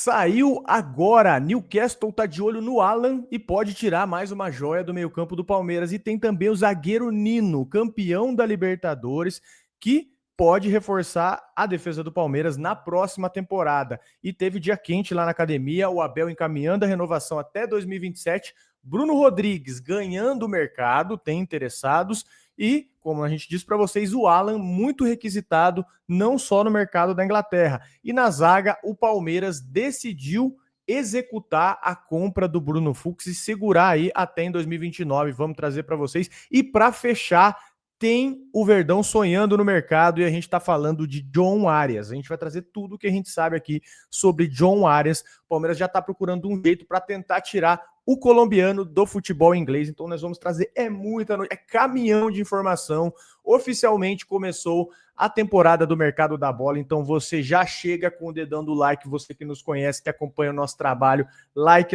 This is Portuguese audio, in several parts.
Saiu agora. Newcastle tá de olho no Alan e pode tirar mais uma joia do meio-campo do Palmeiras. E tem também o zagueiro Nino, campeão da Libertadores, que pode reforçar a defesa do Palmeiras na próxima temporada. E teve dia quente lá na academia, o Abel encaminhando a renovação até 2027. Bruno Rodrigues ganhando o mercado, tem interessados. E, como a gente disse para vocês, o Alan muito requisitado, não só no mercado da Inglaterra. E na zaga, o Palmeiras decidiu executar a compra do Bruno Fux e segurar aí até em 2029. Vamos trazer para vocês. E para fechar, tem o Verdão sonhando no mercado e a gente está falando de John Arias. A gente vai trazer tudo que a gente sabe aqui sobre John Arias. O Palmeiras já está procurando um jeito para tentar tirar o colombiano do futebol inglês. Então nós vamos trazer é caminhão de informação. Oficialmente começou a temporada do mercado da bola, então você já chega com o dedão do like, você que nos conhece, que acompanha o nosso trabalho, like,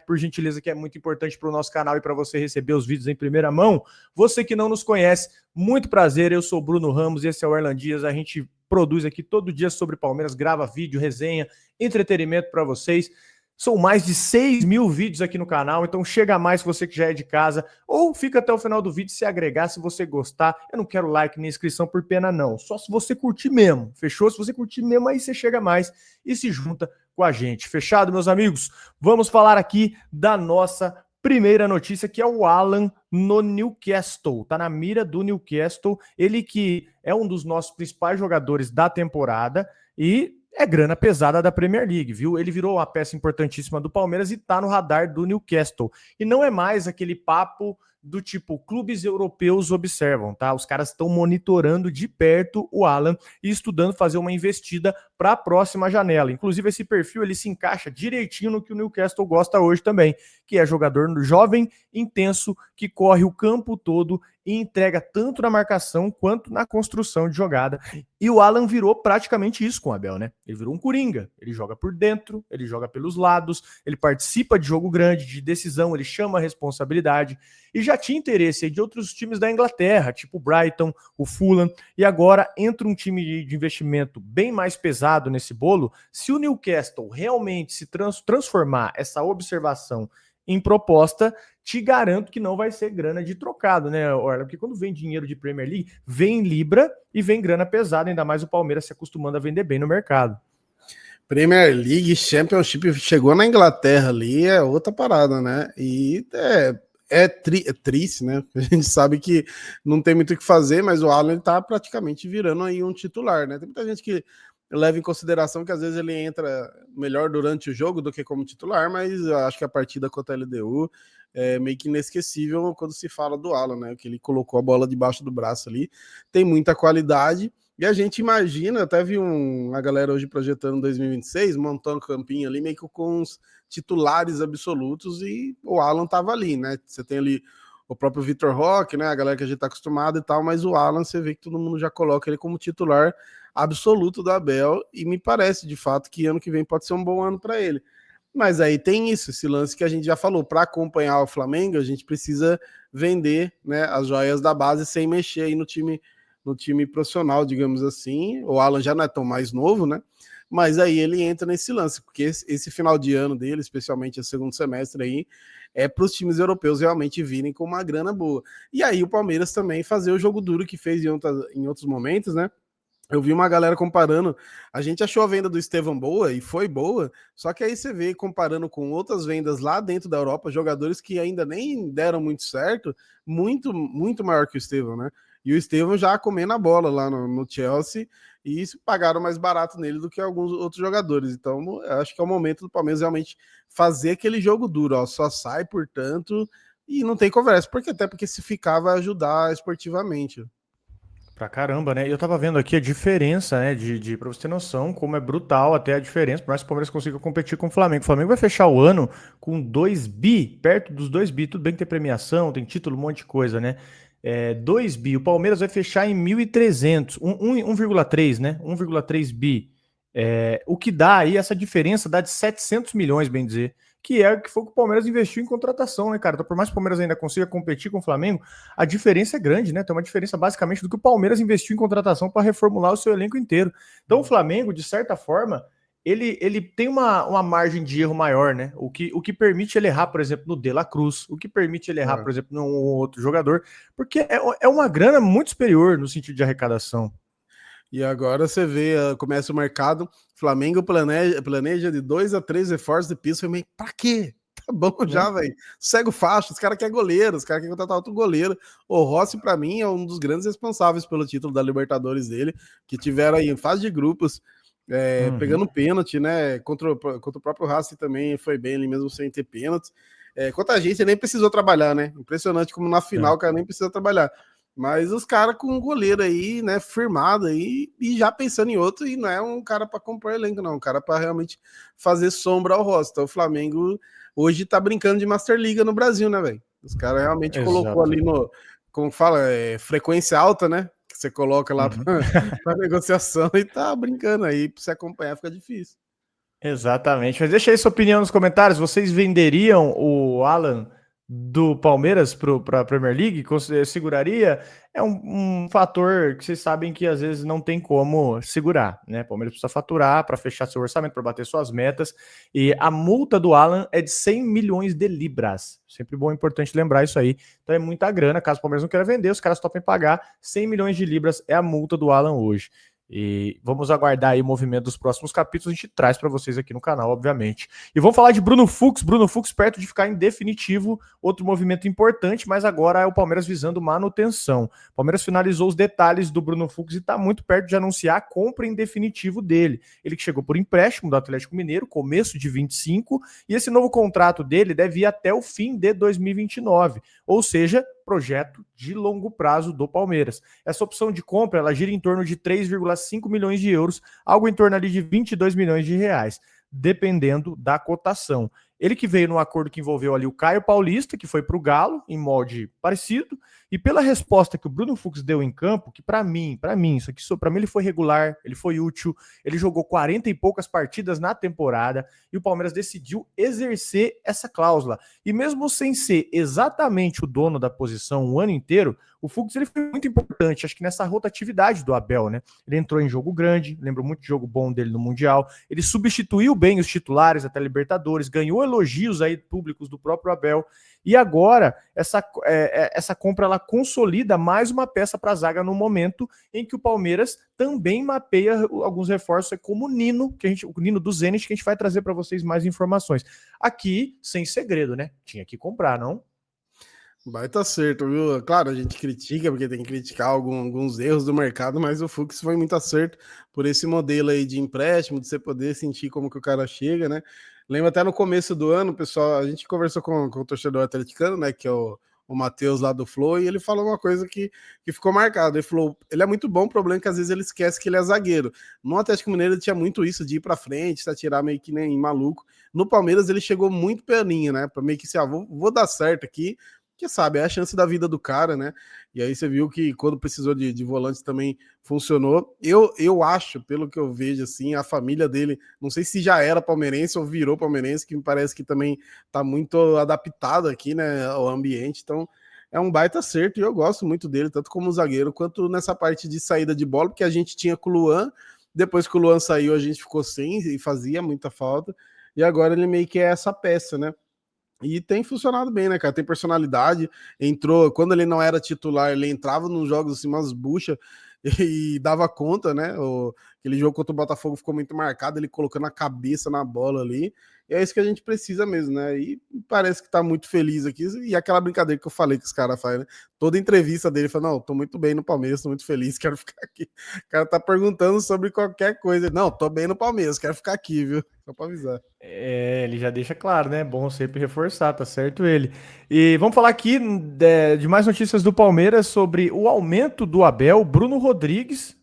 por gentileza, que é muito importante para o nosso canal e para você receber os vídeos em primeira mão. Você que não nos conhece, muito prazer, eu sou o Bruno Ramos, esse é o Erlan Dias, a gente produz aqui todo dia sobre Palmeiras, grava vídeo, resenha, entretenimento para vocês. São mais de 6 mil vídeos aqui no canal, então chega mais você que já é de casa, ou fica até o final do vídeo se agregar, se você gostar. Eu não quero like nem inscrição por pena não, só se você curtir mesmo, fechou? Se você curtir mesmo, aí você chega mais e se junta com a gente. Fechado, meus amigos? Vamos falar aqui da nossa primeira notícia, que é o Alan no Newcastle. Tá na mira do Newcastle, ele que é um dos nossos principais jogadores da temporada e é grana pesada da Premier League, viu? Ele virou uma peça importantíssima do Palmeiras e tá no radar do Newcastle. E não é mais aquele papo do tipo, clubes europeus observam, tá? Os caras estão monitorando de perto o Alan e estudando fazer uma investida para a próxima janela. Inclusive, esse perfil ele se encaixa direitinho no que o Newcastle gosta hoje também, que é jogador jovem, intenso, que corre o campo todo e entrega tanto na marcação quanto na construção de jogada. E o Alan virou praticamente isso com o Abel, né? Ele virou um coringa. Ele joga por dentro, ele joga pelos lados, ele participa de jogo grande, de decisão, ele chama a responsabilidade. E já tinha interesse de outros times da Inglaterra, tipo o Brighton, o Fulham, e agora entra um time de investimento bem mais pesado nesse bolo. Se o Newcastle realmente se transformar essa observação em proposta, te garanto que não vai ser grana de trocado, né, Orla? Porque quando vem dinheiro de Premier League, vem libra e vem grana pesada, ainda mais o Palmeiras se acostumando a vender bem no mercado. Premier League, Championship, chegou na Inglaterra ali, é outra parada, né? E é triste, né? A gente sabe que não tem muito o que fazer, mas o Alan tá praticamente virando aí um titular, né? Tem muita gente que leva em consideração que às vezes ele entra melhor durante o jogo do que como titular, mas eu acho que a partida contra a LDU é meio que inesquecível quando se fala do Alan, né? Que ele colocou a bola debaixo do braço ali, tem muita qualidade. E a gente imagina, até vi a galera hoje projetando 2026, montando campinho ali, meio que com os titulares absolutos, e o Alan tava ali, né? Você tem ali o próprio Vitor Roque, né? A galera que a gente tá acostumado e tal, mas o Alan, você vê que todo mundo já coloca ele como titular absoluto do Abel, e me parece, de fato, que ano que vem pode ser um bom ano para ele. Mas aí tem isso, esse lance que a gente já falou, para acompanhar o Flamengo, a gente precisa vender, né, as joias da base sem mexer aí no time profissional, digamos assim. O Alan já não é tão mais novo, né? Mas aí ele entra nesse lance, porque esse final de ano dele, especialmente o segundo semestre aí, é para os times europeus realmente virem com uma grana boa. E aí o Palmeiras também fazer o jogo duro que fez em outros momentos, né? Eu vi uma galera comparando, a gente achou a venda do Estevão boa, e foi boa, só que aí você vê, comparando com outras vendas lá dentro da Europa, jogadores que ainda nem deram muito certo, muito, muito maior que o Estevão, né? E o Estevão já comendo a bola lá no Chelsea, e pagaram mais barato nele do que alguns outros jogadores. Então, eu acho que é o momento do Palmeiras realmente fazer aquele jogo duro, ó, só sai, portanto, e não tem conversa, porque se ficar vai ajudar esportivamente. Pra caramba, né? Eu tava vendo aqui a diferença, né? Pra você ter noção, como é brutal até a diferença, por mais que o Palmeiras consiga competir com o Flamengo. O Flamengo vai fechar o ano com 2 bi, perto dos 2 bi. Tudo bem que tem premiação, tem título, um monte de coisa, né? 2 bi. O Palmeiras vai fechar em 1.300, 1,3, né? 1,3 bi. O que dá aí, essa diferença dá de 700 milhões, bem dizer. Que é o que foi que o Palmeiras investiu em contratação, né, cara? Então, por mais que o Palmeiras ainda consiga competir com o Flamengo, a diferença é grande, né? Tem uma diferença basicamente do que o Palmeiras investiu em contratação para reformular o seu elenco inteiro. Então, o Flamengo, de certa forma, ele tem uma margem de erro maior, né? O que permite ele errar, por exemplo, no De La Cruz, o que permite ele errar, por exemplo, num outro jogador, porque é uma grana muito superior no sentido de arrecadação. E agora você vê, começa o mercado, Flamengo planeja de 2 a 3 reforços de piso. Pra quê? Tá bom já, velho. Segue o facho, os caras querem goleiro, os caras querem contratar outro goleiro. O Rossi, pra mim, é um dos grandes responsáveis pelo título da Libertadores dele, que tiveram aí em fase de grupos, pegando pênalti, né? Contra o próprio Rossi também foi bem ali mesmo sem ter pênalti. Contra a gente, ele nem precisou trabalhar, né? Impressionante como na final o cara nem precisa trabalhar. Mas os caras com um goleiro aí, né, firmado aí, e já pensando em outro, e não é um cara para compor elenco, não, um cara para realmente fazer sombra ao rosto. Então, o Flamengo hoje tá brincando de Master Liga no Brasil, né, velho? Os caras realmente colocou ali no, como fala, frequência alta, né? Que você coloca lá para negociação e tá brincando aí, para você acompanhar fica difícil. Exatamente. Mas deixa aí sua opinião nos comentários. Vocês venderiam o Alan do Palmeiras para a Premier League? Seguraria? É um fator que vocês sabem que às vezes não tem como segurar, né? O Palmeiras precisa faturar para fechar seu orçamento, para bater suas metas. E a multa do Alan é de 100 milhões de libras. Sempre bom e importante lembrar isso aí. Então é muita grana. Caso o Palmeiras não queira vender, os caras topem pagar. 100 milhões de libras é a multa do Alan hoje. E vamos aguardar aí o movimento dos próximos capítulos, a gente traz para vocês aqui no canal, obviamente. E vamos falar de Bruno Fux perto de ficar em definitivo, outro movimento importante, mas agora é o Palmeiras visando manutenção. O Palmeiras finalizou os detalhes do Bruno Fux e está muito perto de anunciar a compra em definitivo dele. Ele que chegou por empréstimo do Atlético Mineiro, começo de 25, e esse novo contrato dele deve ir até o fim de 2029, ou seja, projeto de longo prazo do Palmeiras. Essa opção de compra, ela gira em torno de 3,5 milhões de euros, algo em torno ali de 22 milhões de reais, dependendo da cotação. Ele que veio no acordo que envolveu ali o Caio Paulista, que foi para o Galo, em molde parecido, e pela resposta que o Bruno Fux deu em campo, que para mim, isso aqui, para mim ele foi regular, ele foi útil, ele jogou 40 e poucas partidas na temporada, e o Palmeiras decidiu exercer essa cláusula. E mesmo sem ser exatamente o dono da posição o ano inteiro, o Fux ele foi muito importante, acho que nessa rotatividade do Abel, né? Ele entrou em jogo grande, lembro muito de jogo bom dele no Mundial, ele substituiu bem os titulares até Libertadores, ganhou elogios aí públicos do próprio Abel, e agora essa compra ela consolida mais uma peça para a zaga no momento em que o Palmeiras também mapeia alguns reforços, como o Nino, o Nino do Zenit, que a gente vai trazer para vocês mais informações. Aqui, sem segredo, né? Tinha que comprar, não? Vai tá certo, viu? Claro, a gente critica, porque tem que criticar alguns erros do mercado, mas o Fux foi muito acerto por esse modelo aí de empréstimo, de você poder sentir como que o cara chega, né? Lembro até no começo do ano, pessoal, a gente conversou com o torcedor atleticano, né, que é o Matheus lá do Flow, e ele falou uma coisa que ficou marcado. Ele falou, ele é muito bom, o problema é que às vezes ele esquece que ele é zagueiro. No Atlético Mineiro ele tinha muito isso, de ir pra frente, se atirar meio que nem maluco. No Palmeiras ele chegou muito pianinho, né, pra meio que assim, vou dar certo aqui, que sabe, é a chance da vida do cara, né? E aí você viu que quando precisou de volantes também funcionou. Eu acho, pelo que eu vejo, assim, a família dele, não sei se já era palmeirense ou virou palmeirense, que me parece que também tá muito adaptado aqui, né, ao ambiente. Então, é um baita acerto e eu gosto muito dele, tanto como zagueiro, quanto nessa parte de saída de bola, porque a gente tinha com o Luan, depois que o Luan saiu, a gente ficou sem e fazia muita falta. E agora ele meio que é essa peça, né? E tem funcionado bem, né, cara? Tem personalidade. Entrou, quando ele não era titular, ele entrava nos jogos assim, umas buchas e dava conta, né? Aquele jogo contra o Botafogo ficou muito marcado, ele colocando a cabeça na bola ali. E é isso que a gente precisa mesmo, né? E parece que tá muito feliz aqui. E aquela brincadeira que eu falei que os caras fazem, né? Toda entrevista dele fala: não, tô muito bem no Palmeiras, tô muito feliz, quero ficar aqui. O cara tá perguntando sobre qualquer coisa. Não, tô bem no Palmeiras, quero ficar aqui, viu? Só pra avisar. Ele já deixa claro, né? Bom sempre reforçar, tá certo ele. E vamos falar aqui de mais notícias do Palmeiras sobre o aumento do Abel, Bruno Rodrigues,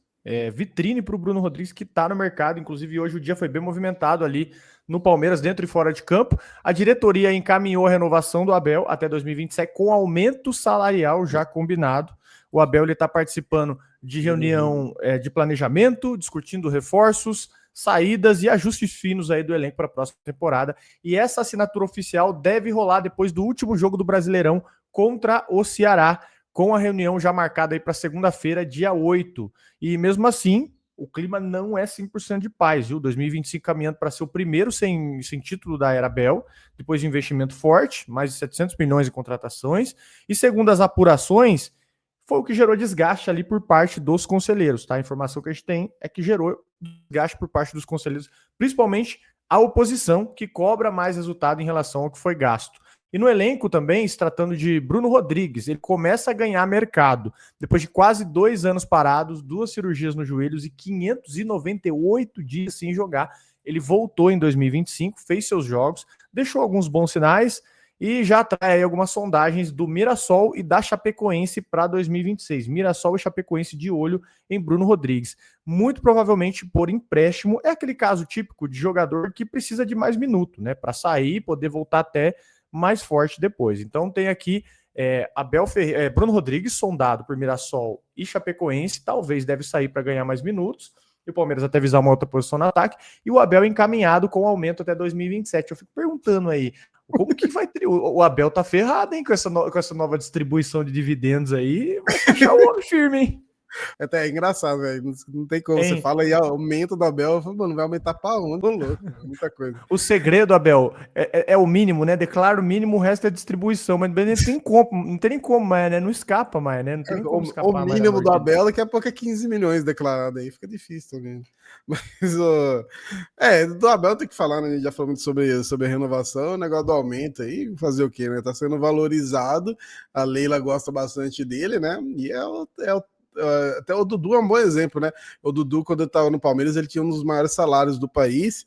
vitrine para o Bruno Rodrigues que tá no mercado, inclusive hoje o dia foi bem movimentado ali no Palmeiras, dentro e fora de campo. A diretoria encaminhou a renovação do Abel até 2027 com aumento salarial já combinado. O Abel ele tá participando de reunião de planejamento, discutindo reforços, saídas e ajustes finos aí do elenco para a próxima temporada. E essa assinatura oficial deve rolar depois do último jogo do Brasileirão contra o Ceará, com a reunião já marcada aí para segunda-feira, dia 8. E mesmo assim, o clima não é 100% de paz, viu? 2025 caminhando para ser o primeiro sem título da era Abel, depois de investimento forte, mais de 700 milhões em contratações, e segundo as apurações, foi o que gerou desgaste ali por parte dos conselheiros, tá? A informação que a gente tem é que gerou desgaste por parte dos conselheiros, principalmente a oposição, que cobra mais resultado em relação ao que foi gasto. E no elenco também, se tratando de Bruno Rodrigues, ele começa a ganhar mercado. Depois de quase 2 anos parados, 2 cirurgias nos joelhos e 598 dias sem jogar, ele voltou em 2025, fez seus jogos, deixou alguns bons sinais e já traz aí algumas sondagens do Mirassol e da Chapecoense para 2026. Mirassol e Chapecoense de olho em Bruno Rodrigues. Muito provavelmente por empréstimo. É aquele caso típico de jogador que precisa de mais minuto, né? Para sair e poder voltar até mais forte depois. Então tem aqui Bruno Rodrigues, sondado por Mirassol e Chapecoense, talvez deve sair para ganhar mais minutos, e o Palmeiras até visar uma outra posição no ataque, e o Abel encaminhado com aumento até 2027. Eu fico perguntando aí, como que vai ter? O Abel tá ferrado, hein, com essa nova distribuição de dividendos aí, vai puxar o homem firme, hein? Até é engraçado, velho. Não tem como. Hein? Você fala aí, aumento do Abel, eu falo, mano, vai aumentar pra onde? Tô louco, muita coisa. O segredo, Abel, é o mínimo, né? Declara o mínimo, o resto é distribuição. Mas não tem nem como mais, né? Não escapa mais, né? Não tem nem como escapar O mais. mínimo do Abel, daqui a pouco é 15 milhões declarado aí, fica difícil também. Mas, do Abel tem que falar, né? A gente já falou muito sobre a renovação, o negócio do aumento aí, fazer o quê, né? Tá sendo valorizado, a Leila gosta bastante dele, né? E até o Dudu é um bom exemplo, né? O Dudu, quando ele estava no Palmeiras, ele tinha um dos maiores salários do país,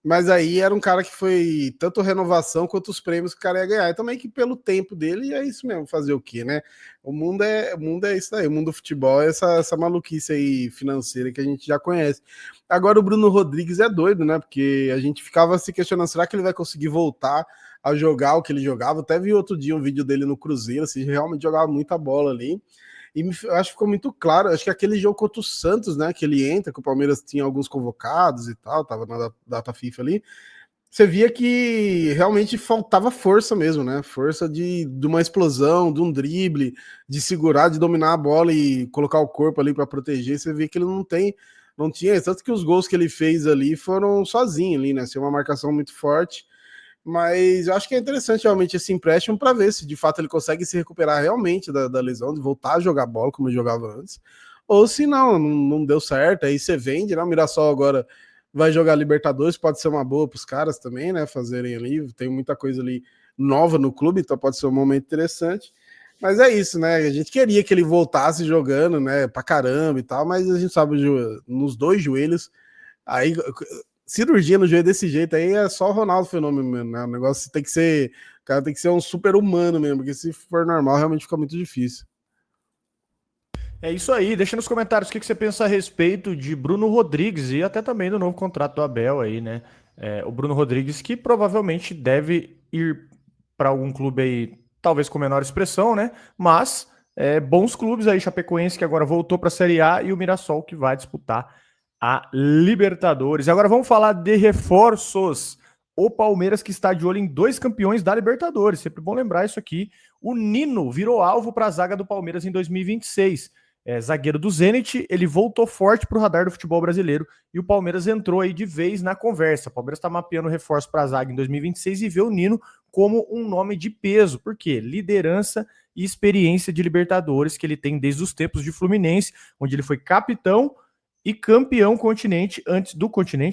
mas aí era um cara que foi tanto renovação quanto os prêmios que o cara ia ganhar. E também que pelo tempo dele é isso mesmo, fazer o quê, né? O mundo é isso aí, o mundo do futebol é essa maluquice aí financeira que a gente já conhece. Agora o Bruno Rodrigues é doido, né? Porque a gente ficava se questionando, será que ele vai conseguir voltar a jogar o que ele jogava? Até vi outro dia um vídeo dele no Cruzeiro, assim, realmente jogava muita bola ali. E acho que ficou muito claro, acho que aquele jogo contra o Santos, né, que ele entra, que o Palmeiras tinha alguns convocados e tal, tava na data FIFA ali, você via que realmente faltava força mesmo, né, força de uma explosão, de um drible, de segurar, de dominar a bola e colocar o corpo ali para proteger, você vê que ele não tinha, tanto que os gols que ele fez ali foram sozinho ali, né, assim, uma marcação muito forte. Mas eu acho que é interessante realmente esse empréstimo para ver se de fato ele consegue se recuperar realmente da lesão, de voltar a jogar bola como ele jogava antes, ou se não deu certo, aí você vende, né? O Mirassol agora vai jogar Libertadores, pode ser uma boa para os caras também, né? Fazerem ali, tem muita coisa ali nova no clube, então pode ser um momento interessante. Mas é isso, né? A gente queria que ele voltasse jogando, né? Pra caramba e tal, mas a gente sabe nos 2 joelhos, aí cirurgia no joelho desse jeito aí é só o Ronaldo Fenômeno mesmo, né? O negócio tem que ser, o cara tem que ser um super humano mesmo, porque se for normal realmente fica muito difícil. É isso aí, deixa nos comentários o que você pensa a respeito de Bruno Rodrigues e até também do novo contrato do Abel aí, né? O Bruno Rodrigues que provavelmente deve ir para algum clube aí, talvez com menor expressão, né? Mas bons clubes aí, Chapecoense que agora voltou para a Série A e o Mirassol que vai disputar a Libertadores. Agora vamos falar de reforços. O Palmeiras que está de olho em 2 campeões da Libertadores. Sempre bom lembrar isso aqui. O Nino virou alvo para a zaga do Palmeiras em 2026. Zagueiro do Zenit, ele voltou forte para o radar do futebol brasileiro e o Palmeiras entrou aí de vez na conversa. O Palmeiras está mapeando reforço para a zaga em 2026 e vê o Nino como um nome de peso. Por quê? Liderança e experiência de Libertadores que ele tem desde os tempos de Fluminense, onde ele foi capitão e campeão continente,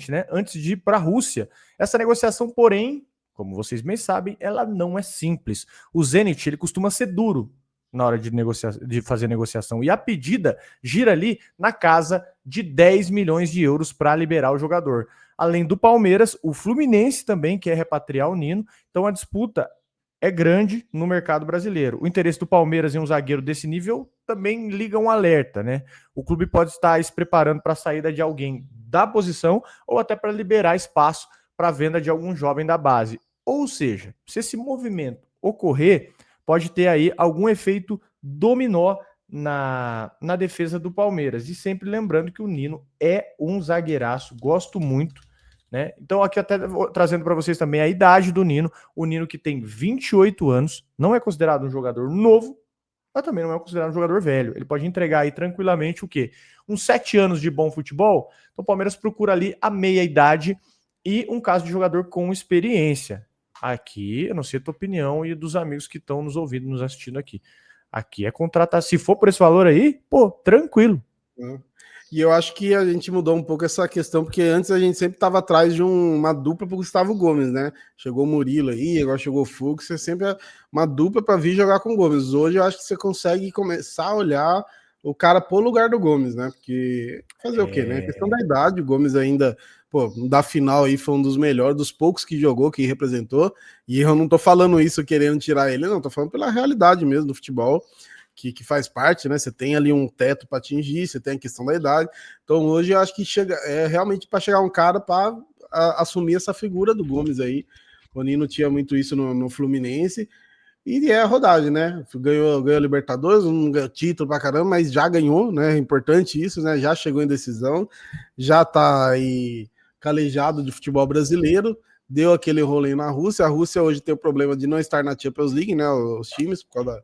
né? Antes de ir para a Rússia. Essa negociação, porém, como vocês bem sabem, ela não é simples. O Zenit, ele costuma ser duro na hora de fazer negociação. E a pedida gira ali na casa de 10 milhões de euros para liberar o jogador. Além do Palmeiras, o Fluminense também quer repatriar o Nino. Então a disputa é grande no mercado brasileiro. O interesse do Palmeiras em um zagueiro desse nível também liga um alerta, né? O clube pode estar se preparando para a saída de alguém da posição ou até para liberar espaço para a venda de algum jovem da base. Ou seja, se esse movimento ocorrer, pode ter aí algum efeito dominó na defesa do Palmeiras. E sempre lembrando que o Nino é um zagueiraço, gosto muito, né? Então aqui até trazendo para vocês também a idade do Nino, o Nino que tem 28 anos, não é considerado um jogador novo, mas também não é considerado um jogador velho. Ele pode entregar aí tranquilamente o quê? Uns 7 anos de bom futebol. Então o Palmeiras procura ali a meia-idade e um caso de jogador com experiência. Aqui, eu não sei a tua opinião e dos amigos que estão nos ouvindo, nos assistindo aqui. Aqui é contratar. Se for por esse valor aí, pô, tranquilo. E eu acho que a gente mudou um pouco essa questão, porque antes a gente sempre estava atrás de uma dupla para o Gustavo Gomes, né? Chegou o Murilo aí, agora chegou o Fux, é sempre uma dupla para vir jogar com o Gomes. Hoje eu acho que você consegue começar a olhar o cara pro lugar do Gomes, né? Porque fazer o quê, né? A questão da idade, o Gomes ainda, pô, da final aí foi um dos melhores, dos poucos que jogou, que representou, e eu não tô falando isso querendo tirar ele, não, tô falando pela realidade mesmo do futebol. Que faz parte, né? Você tem ali um teto para atingir, você tem a questão da idade. Então hoje eu acho que chega realmente para chegar um cara para assumir essa figura do Gomes aí. O Nino tinha muito isso no Fluminense. E é a rodagem, né? Ganhou a Libertadores, um título pra caramba, mas já ganhou, né? É importante isso, né? Já chegou em decisão, já tá aí calejado de futebol brasileiro, deu aquele rolê na Rússia. A Rússia hoje tem o problema de não estar na Champions League, né? Os times, por causa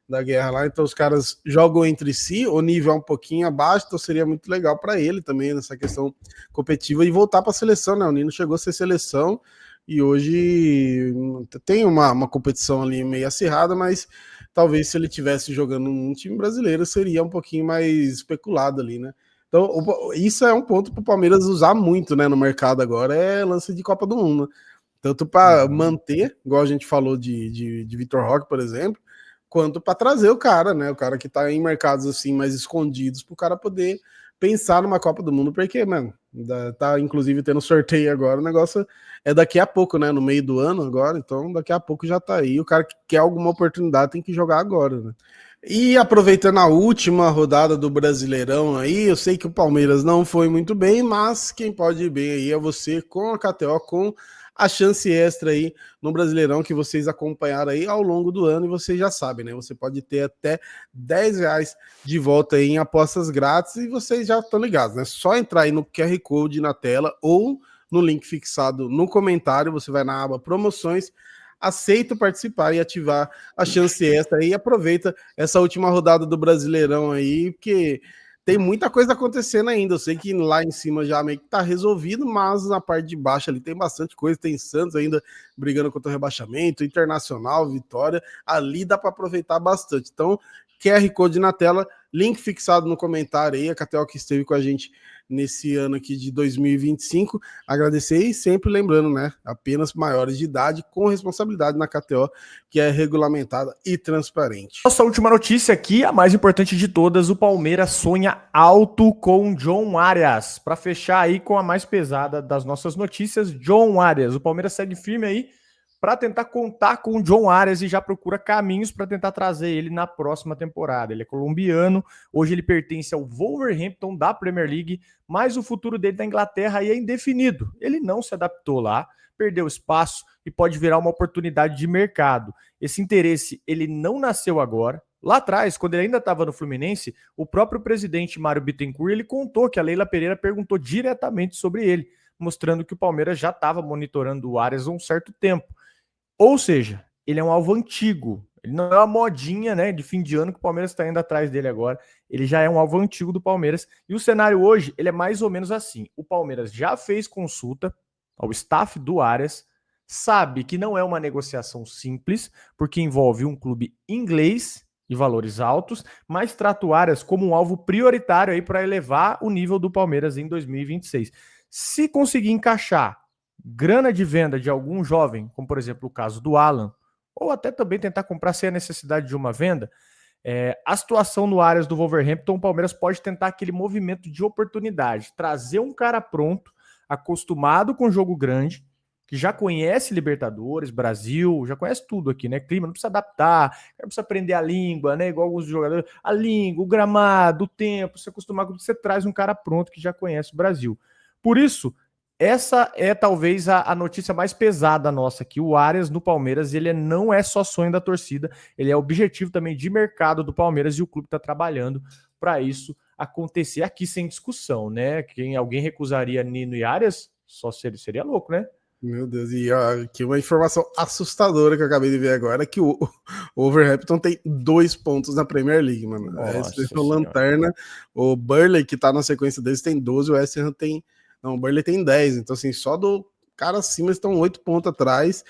da guerra lá, então os caras jogam entre si, o nível é um pouquinho abaixo, então seria muito legal para ele também nessa questão competitiva e voltar para a seleção, né? O Nino chegou a ser seleção e hoje tem uma competição ali meio acirrada, mas talvez se ele tivesse jogando num time brasileiro seria um pouquinho mais especulado ali, né? Então, isso é um ponto para o Palmeiras usar muito, né, no mercado agora, é lance de Copa do Mundo. Tanto para manter, igual a gente falou de Vitor Roque, por exemplo, quanto para trazer o cara, né? O cara que tá em mercados assim mais escondidos, para o cara poder pensar numa Copa do Mundo, porque, mano, tá inclusive tendo sorteio agora, o negócio é daqui a pouco, né? No meio do ano agora, então daqui a pouco já tá aí. O cara que quer alguma oportunidade tem que jogar agora, né? E aproveitando a última rodada do Brasileirão aí, eu sei que o Palmeiras não foi muito bem, mas quem pode ir bem aí é você com a KTO, com a chance extra aí no Brasileirão que vocês acompanharam aí ao longo do ano e vocês já sabem, né? Você pode ter até R$ 10 de volta aí em apostas grátis e vocês já estão ligados, né? Só entrar aí no QR Code na tela ou no link fixado no comentário, você vai na aba promoções, aceita participar e ativar a chance extra aí e aproveita essa última rodada do Brasileirão aí, porque tem muita coisa acontecendo ainda. Eu sei que lá em cima já meio que tá resolvido, mas na parte de baixo ali tem bastante coisa. Tem Santos ainda brigando contra o rebaixamento, Internacional, Vitória. Ali dá para aproveitar bastante. Então, QR Code na tela, link fixado no comentário aí. A KTO que esteve com a gente nesse ano aqui de 2025. Agradecer e sempre lembrando, né? Apenas maiores de idade com responsabilidade na KTO, que é regulamentada e transparente. Nossa última notícia aqui, a mais importante de todas, o Palmeiras sonha alto com John Arias. Para fechar aí com a mais pesada das nossas notícias, John Arias. O Palmeiras segue firme aí para tentar contar com o John Arias e já procura caminhos para tentar trazer ele na próxima temporada. Ele é colombiano, hoje ele pertence ao Wolverhampton da Premier League, mas o futuro dele na Inglaterra aí é indefinido. Ele não se adaptou lá, perdeu espaço e pode virar uma oportunidade de mercado. Esse interesse, ele não nasceu agora. Lá atrás, quando ele ainda estava no Fluminense, o próprio presidente Mário Bittencourt, ele contou que a Leila Pereira perguntou diretamente sobre ele, mostrando que o Palmeiras já estava monitorando o Arias há um certo tempo. Ou seja, ele é um alvo antigo. Ele não é uma modinha, né, de fim de ano que o Palmeiras está indo atrás dele agora. Ele já é um alvo antigo do Palmeiras. E o cenário hoje, ele é mais ou menos assim. O Palmeiras já fez consulta ao staff do Arias, sabe que não é uma negociação simples, porque envolve um clube inglês de valores altos, mas trata o Arias como um alvo prioritário aí para elevar o nível do Palmeiras em 2026. Se conseguir encaixar grana de venda de algum jovem, como por exemplo o caso do Alan, ou até também tentar comprar sem a necessidade de uma venda, a situação no Arias do Wolverhampton, o Palmeiras pode tentar aquele movimento de oportunidade, trazer um cara pronto, acostumado com jogo grande, que já conhece Libertadores, Brasil, já conhece tudo aqui, né? Clima, não precisa adaptar, não precisa aprender a língua, né? Igual alguns jogadores, a língua, o gramado, o tempo, se acostumar com tudo, você traz um cara pronto que já conhece o Brasil. Por isso, essa é talvez a notícia mais pesada nossa aqui. O Arias no Palmeiras, ele não é só sonho da torcida, ele é objetivo também de mercado do Palmeiras e o clube está trabalhando para isso acontecer aqui sem discussão, né? Alguém recusaria Nino e Arias, só seria louco, né? Meu Deus, e aqui uma informação assustadora que eu acabei de ver agora, que o Wolverhampton tem 2 pontos na Premier League, mano. Esse Nossa é o senhora. lanterna. O Burnley, que tá na sequência deles, tem 12, o West Ham tem... Não, o Burnley tem 10, então assim, só do cara acima estão 8 pontos atrás,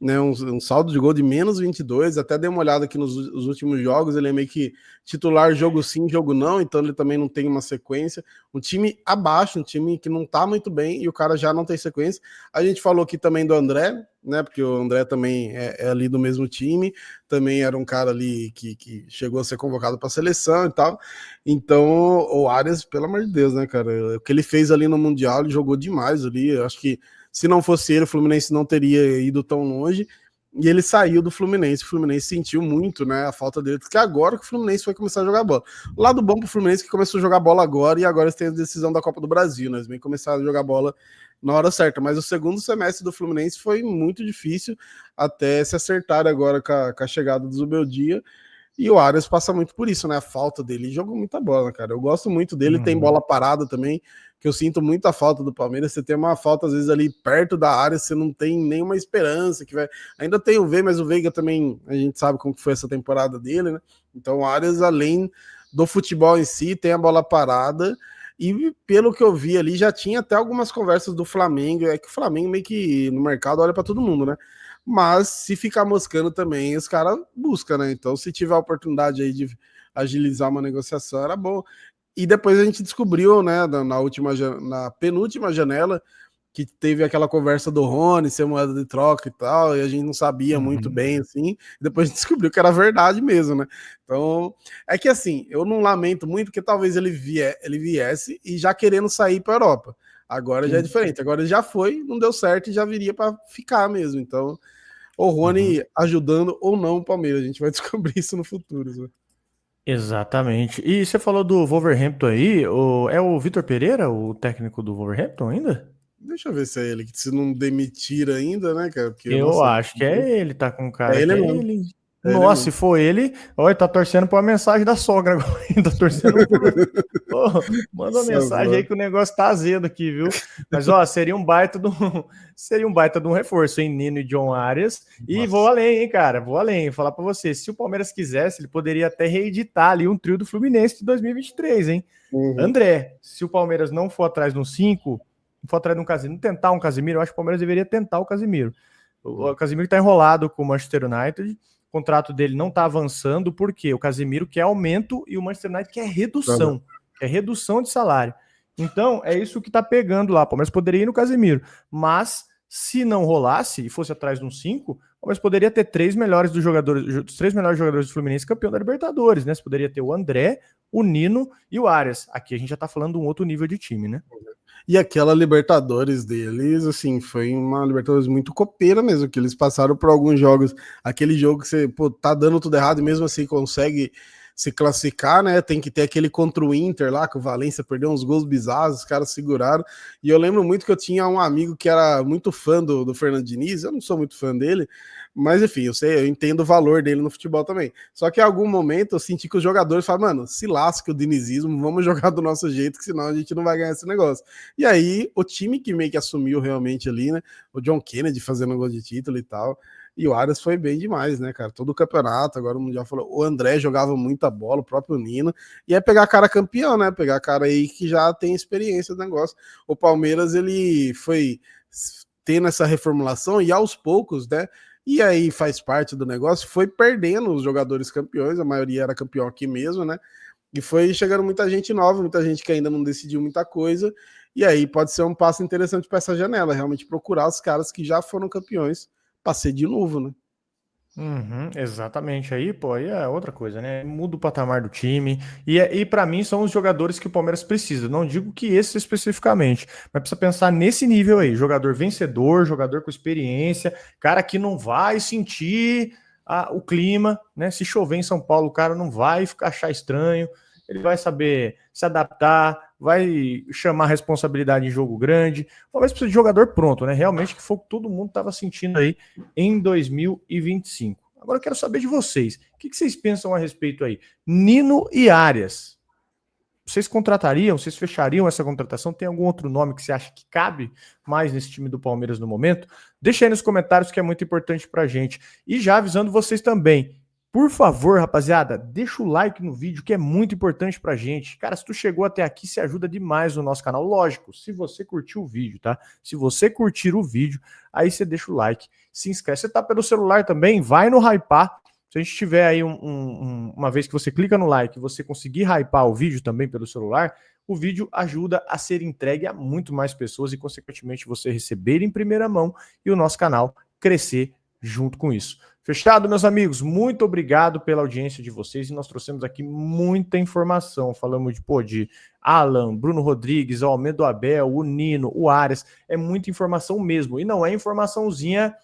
né, um saldo de gol de menos 22, até dei uma olhada aqui nos últimos jogos, ele é meio que titular jogo sim, jogo não, então ele também não tem uma sequência, um time abaixo, um time que não tá muito bem, e o cara já não tem sequência. A gente falou aqui também do André, né, porque o André também é ali do mesmo time, também era um cara ali que chegou a ser convocado para a seleção e tal, então o Arias, pelo amor de Deus, né, cara, o que ele fez ali no Mundial, ele jogou demais ali, eu acho que se não fosse ele, o Fluminense não teria ido tão longe. E ele saiu do Fluminense. O Fluminense sentiu muito, né, a falta dele, porque agora que o Fluminense foi começar a jogar bola. O lado bom pro Fluminense é que começou a jogar bola agora e agora eles têm a decisão da Copa do Brasil, né? Eles vêm começar a jogar bola na hora certa. Mas o segundo semestre do Fluminense foi muito difícil até se acertar agora com a chegada do Zubeldia. E o Arias passa muito por isso, né? A falta dele. Ele jogou muita bola, cara. Eu gosto muito dele. Tem bola parada também, que eu sinto muita falta do Palmeiras. Você tem uma falta, às vezes, ali perto da área, você não tem nenhuma esperança que vai. Ainda tem o Veiga, mas o Veiga também, a gente sabe como foi essa temporada dele, né? Então, o Arias, além do futebol em si, tem a bola parada. E pelo que eu vi ali, já tinha até algumas conversas do Flamengo. É que o Flamengo meio que no mercado olha para todo mundo, né? Mas se ficar moscando também, os caras buscam, né? Então, se tiver a oportunidade aí de agilizar uma negociação, era bom. E depois a gente descobriu, né, na penúltima janela, que teve aquela conversa do Rony ser moeda de troca e tal, e a gente não sabia muito bem, assim, depois a gente descobriu que era verdade mesmo, né? Então, é que assim, eu não lamento muito, porque talvez ele viesse e já querendo sair para a Europa. Agora já é diferente, agora ele já foi, não deu certo e já viria para ficar mesmo. Então, o Rony ajudando ou não o Palmeiras, a gente vai descobrir isso no futuro. Né? Exatamente. E você falou do Wolverhampton aí, é o Vitor Pereira, o técnico do Wolverhampton ainda? Deixa eu ver se é ele, que se não demitir ainda, né, cara? Porque, Eu nossa, acho que é ele, tá com é cara que ele é mesmo. ele. É ele Nossa, se mesmo. for ele, olha, tá torcendo por uma mensagem da sogra agora. Tá torcendo por. Ô, manda uma mensagem aí Salvou. que o negócio tá azedo aqui, viu? Mas, ó, seria um baita de um, seria um baita de um reforço, hein? Nino e John Arias. E vou Nossa. além, hein, cara? Vou além. Vou falar pra você, se o Palmeiras quisesse, ele poderia até reeditar ali um trio do Fluminense de 2023, hein? Uhum. André, se o Palmeiras não for atrás de um 5, não for atrás de um Casemiro, não tentar um Casemiro, eu acho que o Palmeiras deveria tentar o Casemiro. O Casemiro está enrolado com o Manchester United, o contrato dele não está avançando, porque o Casemiro quer aumento e o Manchester United quer redução de salário. Então, é isso que está pegando lá. O Palmeiras poderia ir no Casemiro, mas se não rolasse e fosse atrás de um 5, o Palmeiras poderia ter os três melhores jogadores do Fluminense campeão da Libertadores, né? Você poderia ter o André, o Nino e o Arias. Aqui a gente já tá falando de um outro nível de time, né? E aquela Libertadores deles, assim, foi uma Libertadores muito copeira mesmo, que eles passaram por alguns jogos. Aquele jogo que você, pô, tá dando tudo errado e mesmo assim consegue se classificar, né? Tem que ter aquele contra o Inter lá, que o Valência perdeu uns gols bizarros, os caras seguraram. E eu lembro muito que eu tinha um amigo que era muito fã do Fernando Diniz, eu não sou muito fã dele, mas enfim, eu entendo o valor dele no futebol também. Só que em algum momento eu senti que os jogadores falaram, mano, se lasca o dinizismo, vamos jogar do nosso jeito, que senão a gente não vai ganhar esse negócio. E aí, o time que meio que assumiu realmente ali, né? O John Kennedy fazendo gol de título e tal. E o Arias foi bem demais, né, cara? Todo o campeonato, agora o Mundial falou. O André jogava muita bola, o próprio Nino. E é pegar cara campeão, né? Pegar cara aí que já tem experiência do negócio. O Palmeiras, ele foi tendo essa reformulação e aos poucos, né? E aí faz parte do negócio, foi perdendo os jogadores campeões, a maioria era campeão aqui mesmo, né? E foi chegando muita gente nova, muita gente que ainda não decidiu muita coisa. E aí pode ser um passo interessante para essa janela, realmente procurar os caras que já foram campeões para ser de novo, né? Exatamente. Aí, pô, aí é outra coisa, né? Muda o patamar do time. E para mim são os jogadores que o Palmeiras precisa. Não digo que esse especificamente, mas precisa pensar nesse nível aí. Jogador vencedor, jogador com experiência, cara que não vai sentir o clima, né? Se chover em São Paulo, o cara não vai achar estranho. Ele vai saber se adaptar, vai chamar responsabilidade em jogo grande. O Palmeiras precisa de jogador pronto, né? Realmente que foi o que todo mundo estava sentindo aí em 2025. Agora eu quero saber de vocês. O que vocês pensam a respeito aí? Nino e Arias. Vocês contratariam, vocês fechariam essa contratação? Tem algum outro nome que você acha que cabe mais nesse time do Palmeiras no momento? Deixa aí nos comentários que é muito importante pra gente. E já avisando vocês também, por favor, rapaziada, deixa o like no vídeo que é muito importante pra gente. Cara, se tu chegou até aqui, se ajuda demais no nosso canal. Lógico, se você curtiu o vídeo, tá? Se você curtir o vídeo, aí você deixa o like, se inscreve. Você tá pelo celular também, vai no Hypar. Se a gente tiver aí uma vez que você clica no like e você conseguir hypar o vídeo também pelo celular, o vídeo ajuda a ser entregue a muito mais pessoas e, consequentemente, você receber em primeira mão e o nosso canal crescer junto com isso. Fechado, meus amigos? Muito obrigado pela audiência de vocês e nós trouxemos aqui muita informação. Falamos de Alan, Bruno Rodrigues, o Almeida Abel, o Nino, o Arias. É muita informação mesmo. E não é informaçãozinha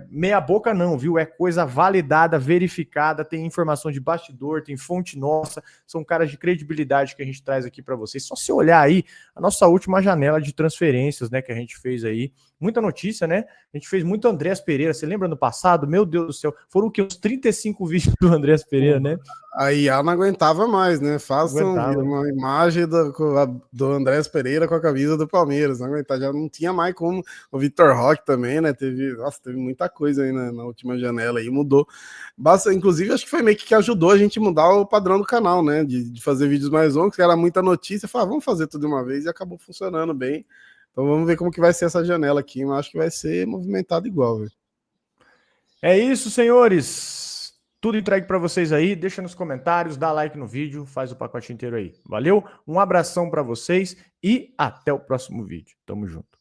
meia boca não, viu? É coisa validada, verificada, tem informação de bastidor, tem fonte nossa, são caras de credibilidade que a gente traz aqui para vocês. Só se olhar aí a nossa última janela de transferências, né, que a gente fez aí, muita notícia, né? A gente fez muito Andreas Pereira, você lembra no passado? Meu Deus do céu, foram o que? Uns 35 vídeos do Andreas Pereira, né? A IA não aguentava mais, né? Façam uma imagem do Andrés Pereira com a camisa do Palmeiras, não aguentava, já não tinha mais como. O Vitor Roque também, né? Teve muita coisa aí na última janela aí, mudou. Inclusive, acho que foi meio que ajudou a gente mudar o padrão do canal, né? De fazer vídeos mais longos, que era muita notícia, vamos fazer tudo de uma vez e acabou funcionando bem. Então vamos ver como que vai ser essa janela aqui, mas acho que vai ser movimentado igual, velho. É isso, senhores. Tudo entregue para vocês aí. Deixa nos comentários, dá like no vídeo, faz o pacote inteiro aí. Valeu? Um abração para vocês e até o próximo vídeo. Tamo junto.